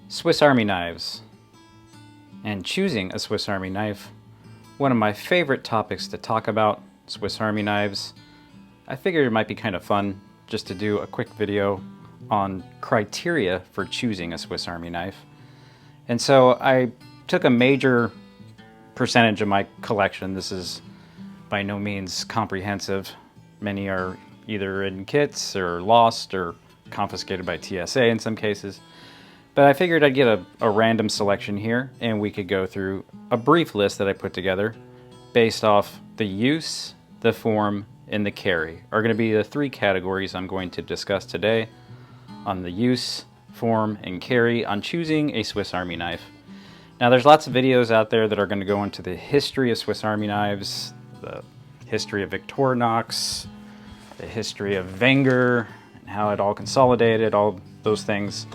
Swiss Army knives. And choosing a Swiss Army knife, one of my favorite topics to talk about, Swiss Army knives. I figured it might be kind of fun just to do a quick video on criteria for choosing a Swiss Army knife. And so I took a major percentage of my collection. This is by no means comprehensive. Many are either in kits or lost or confiscated by TSA in some cases. But I figured I'd get a random selection here and we could go through a brief list that I put together based off the use, the form, and the carry are going to be the three categories I'm going to discuss today on the use, form, and carry on choosing a Swiss Army knife. Now there's lots of videos out there that are going to go into the history of Swiss Army knives, the history of Victorinox, the history of Wenger, and how it all consolidated, all those things.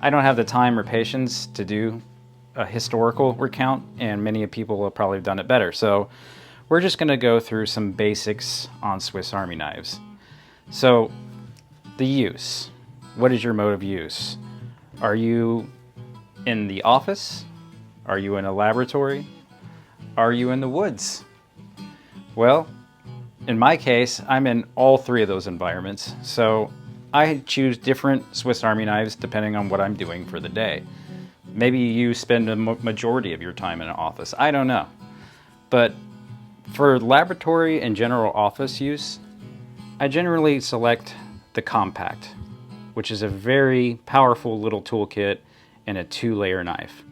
I don't have the time or patience to do a historical recount, and many people have probably done it better. So we're just going to go through some basics on Swiss Army knives. So the use. What is your mode of use? Are you in the office? Are you in a laboratory? Are you in the woods? Well, in my case, I'm in all three of those environments, so I choose different Swiss Army knives depending on what I'm doing for the day. Maybe you spend a majority of your time in an office, I don't know. But for laboratory and general office use, I generally select the compact, which is a very powerful little toolkit and a 2-layer knife.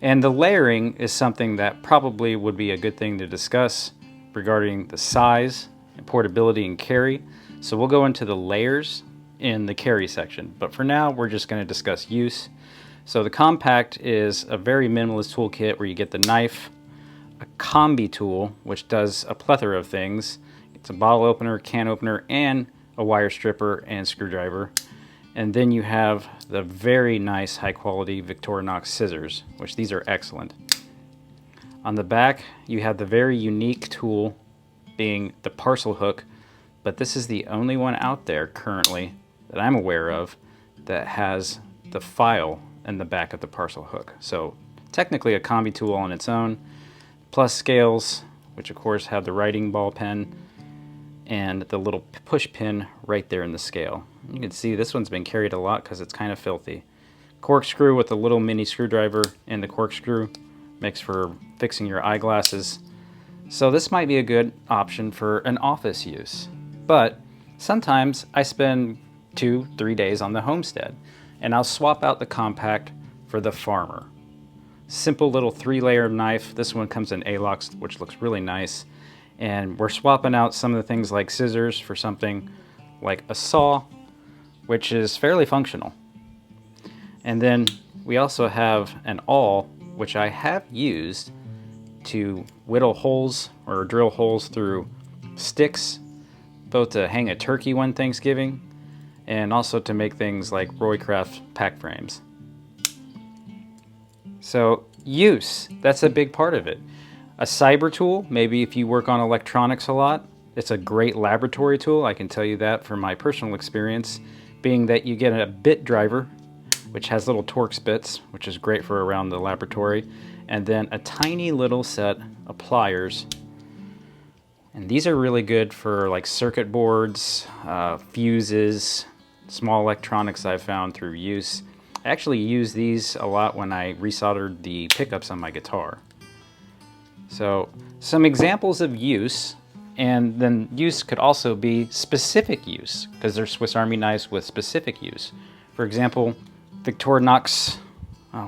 And the layering is something that probably would be a good thing to discuss regarding the size, and portability, and carry. So we'll go into the layers in the carry section. But for now, we're just going to discuss use. So the compact is a very minimalist toolkit where you get the knife, a combi tool, which does a plethora of things. It's a bottle opener, can opener, and a wire stripper and screwdriver. And then you have the very nice high quality Victorinox scissors, which these are excellent. On the back, you have the very unique tool being the parcel hook, but this is the only one out there currently that I'm aware of that has the file in the back of the parcel hook. So technically a combi tool on its own, plus scales, which of course have the writing ball pen and the little push pin right there in the scale. You can see this one's been carried a lot because it's kind of filthy. Corkscrew with a little mini screwdriver and the corkscrew makes for fixing your eyeglasses. So this might be a good option for an office use. But sometimes I spend 2-3 days on the homestead and I'll swap out the compact for the farmer. Simple little 3-layer knife. This one comes in A-locks, which looks really nice. And we're swapping out some of the things like scissors for something like a saw, which is fairly functional. And then we also have an awl, which I have used to whittle holes or drill holes through sticks, both to hang a turkey one Thanksgiving and also to make things like Roycraft pack frames. So use, that's a big part of it. A cyber tool, maybe if you work on electronics a lot, it's a great laboratory tool. I can tell you that from my personal experience, being that you get a bit driver, which has little Torx bits, which is great for around the laboratory, and then a tiny little set of pliers. And these are really good for like circuit boards, fuses, small electronics I've found through use. I actually use these a lot when I resoldered the pickups on my guitar. So some examples of use, and then use could also be specific use, because there's Swiss Army knives with specific use. For example, Victorinox,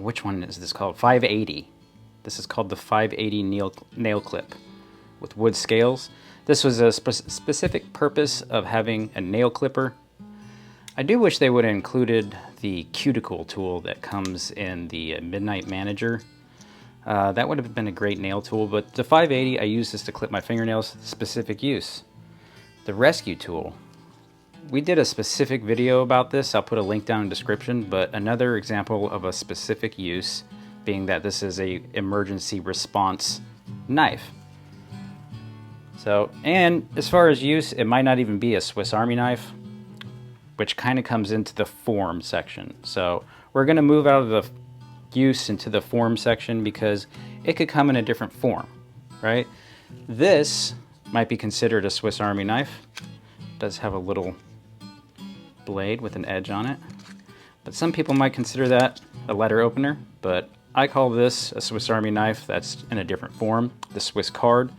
which one is this called? 580. This is called the 580 nail clip with wood scales. This was a specific purpose of having a nail clipper. I do wish they would have included the cuticle tool that comes in the Midnight Manager. That would have been a great nail tool, but the 580, I use this to clip my fingernails, specific use. The rescue tool. We did a specific video about this. I'll put a link down in the description, but another example of a specific use being that this is a emergency response knife. So, and as far as use, it might not even be a Swiss Army knife, which kind of comes into the form section. So we're going to move out of the use into the form section because it could come in a different form, right? This might be considered a Swiss Army knife. It does have a little blade with an edge on it. But some people might consider that a letter opener, but I call this a Swiss Army knife that's in a different form, the Swiss card.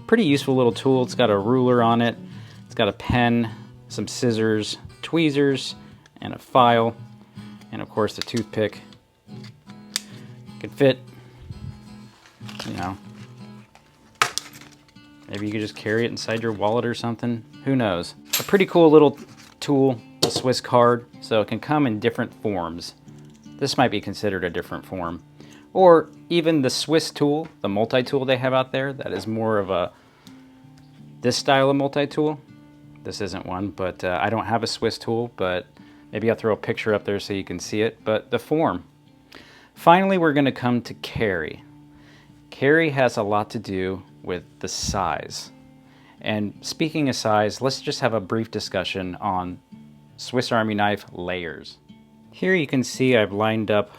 Pretty useful little tool. It's got a ruler on it. It's got a pen, some scissors, tweezers, and a file, and of course the toothpick. Could fit, you know, maybe you could just carry it inside your wallet or something. Who knows? A pretty cool little tool, the Swiss card, so it can come in different forms. This might be considered a different form. Or even the Swiss tool, the multi-tool they have out there, that is more of a, this style of multi-tool. This isn't one, but I don't have a Swiss tool, but maybe I'll throw a picture up there so you can see it. But the form. Finally, we're going to come to carry. Carry has a lot to do with the size. And speaking of size, let's just have a brief discussion on Swiss Army knife layers. Here you can see I've lined up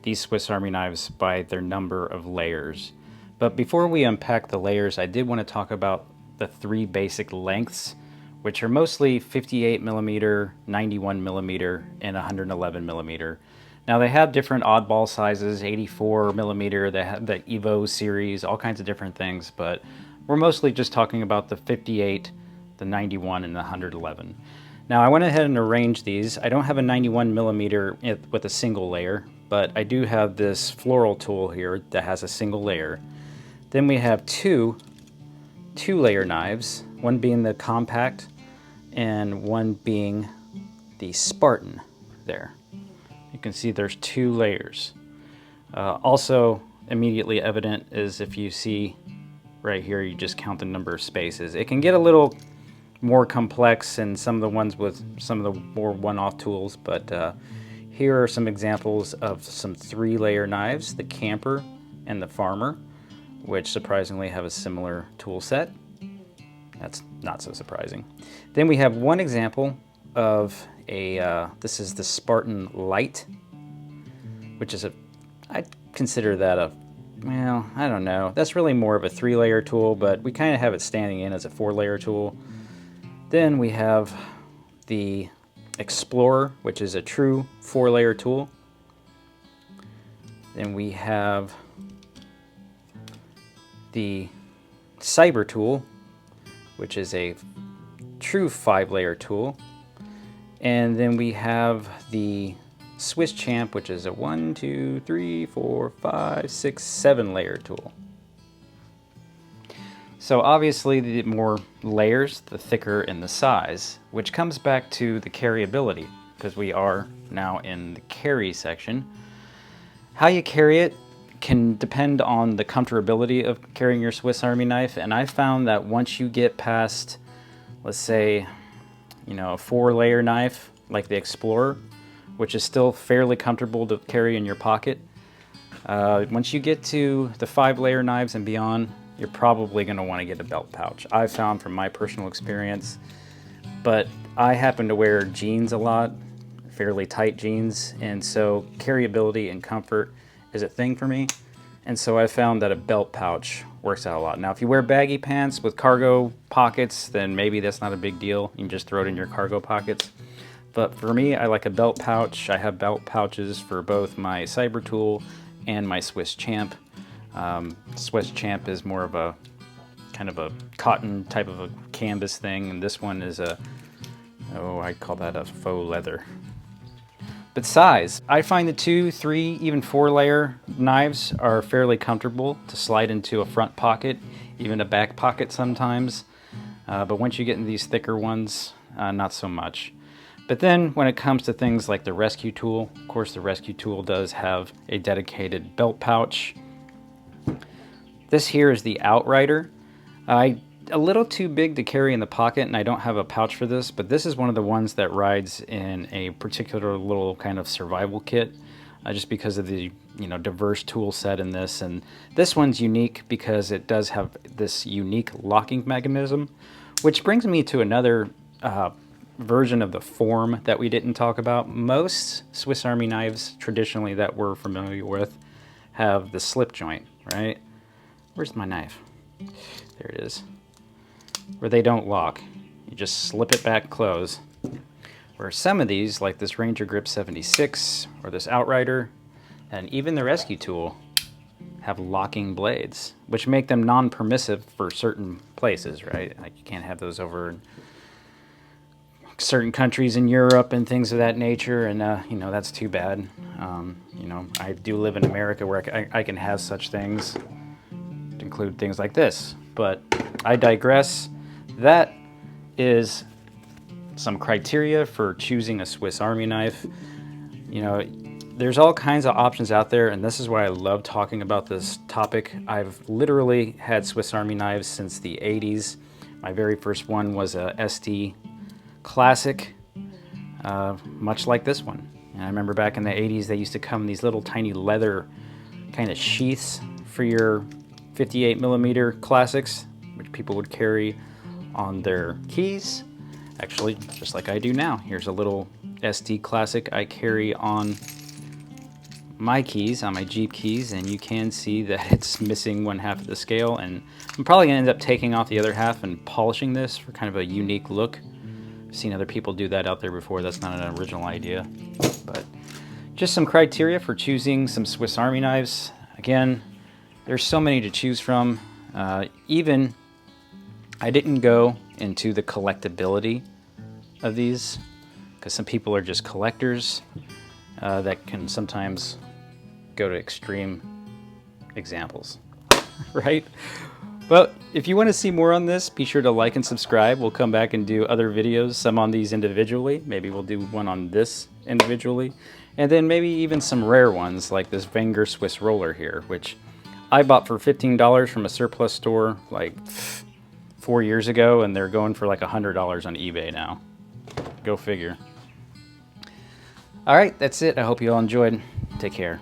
these Swiss Army knives by their number of layers. But before we unpack the layers, I did want to talk about the three basic lengths, which are mostly 58 millimeter, 91 millimeter, and 111 millimeter. Now they have different oddball sizes, 84 millimeter, they have the Evo series, all kinds of different things, but we're mostly just talking about the 58, the 91, and the 111. Now I went ahead and arranged these. I don't have a 91 millimeter with a single layer, but I do have this floral tool here that has a single layer. Then we have two layer knives, one being the compact and one being the Spartan there. You can see there's two layers. Also immediately evident is if you see right here, you just count the number of spaces. It can get a little more complex in some of the ones with some of the more one-off tools, but here are some examples of some 3-layer knives, the Camper and the Farmer, which surprisingly have a similar tool set. That's not so surprising. Then we have one example of a, this is the Spartan Light, which is I consider that a, well, I don't know. That's really more of a 3-layer tool, but we kind of have it standing in as a 4-layer tool. Then we have the Explorer, which is a true 4-layer tool. Then we have the Cyber tool, which is a true 5-layer tool. And then we have the Swiss Champ, which is a 1, 2, 3, 4, 5, 6, 7-layer tool. So obviously the more layers, the thicker in the size, which comes back to the carryability, because we are now in the carry section. How you carry it can depend on the comfortability of carrying your Swiss Army knife, and I found that once you get past, let's say, you know, a 4-layer knife like the Explorer, which is still fairly comfortable to carry in your pocket, once you get to the 5-layer knives and beyond, you're probably going to want to get a belt pouch. I've found from my personal experience, but I happen to wear jeans a lot, fairly tight jeans, and so carryability and comfort is a thing for me, and so I found that a belt pouch works out a lot. Now if you wear baggy pants with cargo pockets, then maybe that's not a big deal. You can just throw it in your cargo pockets. But for me, I like a belt pouch. I have belt pouches for both my Cyber tool and my Swiss Champ. Swiss Champ is more of a kind of a cotton type of a canvas thing, and this one is a, oh, I call that a faux leather. But size, I find the 2, 3, even 4-layer knives are fairly comfortable to slide into a front pocket, even a back pocket sometimes. But once you get into these thicker ones, not so much. But then when it comes to things like the Rescue tool, of course the Rescue tool does have a dedicated belt pouch. This here is the Outrider. A little too big to carry in the pocket, and I don't have a pouch for this, but this is one of the ones that rides in a particular little kind of survival kit, just because of the, you know, diverse tool set in this. And this one's unique because it does have this unique locking mechanism, which brings me to another version of the form that we didn't talk about. Most Swiss Army knives, traditionally that we're familiar with, have the slip joint, right? Where's my knife? There it is. Where they don't lock. You just slip it back close. Where some of these, like this Ranger Grip 76 or this Outrider, and even the Rescue Tool, have locking blades, which make them non-permissive for certain places, right? Like you can't have those over in certain countries in Europe and things of that nature, and you know, that's too bad. You know, I do live in America where I can have such things, to include things like this, but I digress. That is some criteria for choosing a Swiss Army knife. You know, there's all kinds of options out there, and this is why I love talking about this topic. I've literally had Swiss Army knives since the 80s. My very first one was a SD Classic, much like this one. And I remember back in the 80s, they used to come in these little tiny leather kind of sheaths for your 58mm classics, which people would carry on their keys. Actually, just like I do now. Here's a little SD Classic I carry on my keys, on my Jeep keys, and you can see that it's missing one half of the scale, and I'm probably gonna end up taking off the other half and polishing this for kind of a unique look. I've seen other people do that out there before. That's not an original idea, but just some criteria for choosing some Swiss Army knives. Again, there's so many to choose from. Even I didn't go into the collectability of these, because some people are just collectors that can sometimes go to extreme examples, right? But if you want to see more on this, be sure to like and subscribe. We'll come back and do other videos, some on these individually. Maybe we'll do one on this individually. And then maybe even some rare ones like this Wenger Swiss roller here, which I bought for $15 from a surplus store like 4 years ago, and they're going for like $100 on eBay now. Go figure. All right, that's it. I hope you all enjoyed. Take care.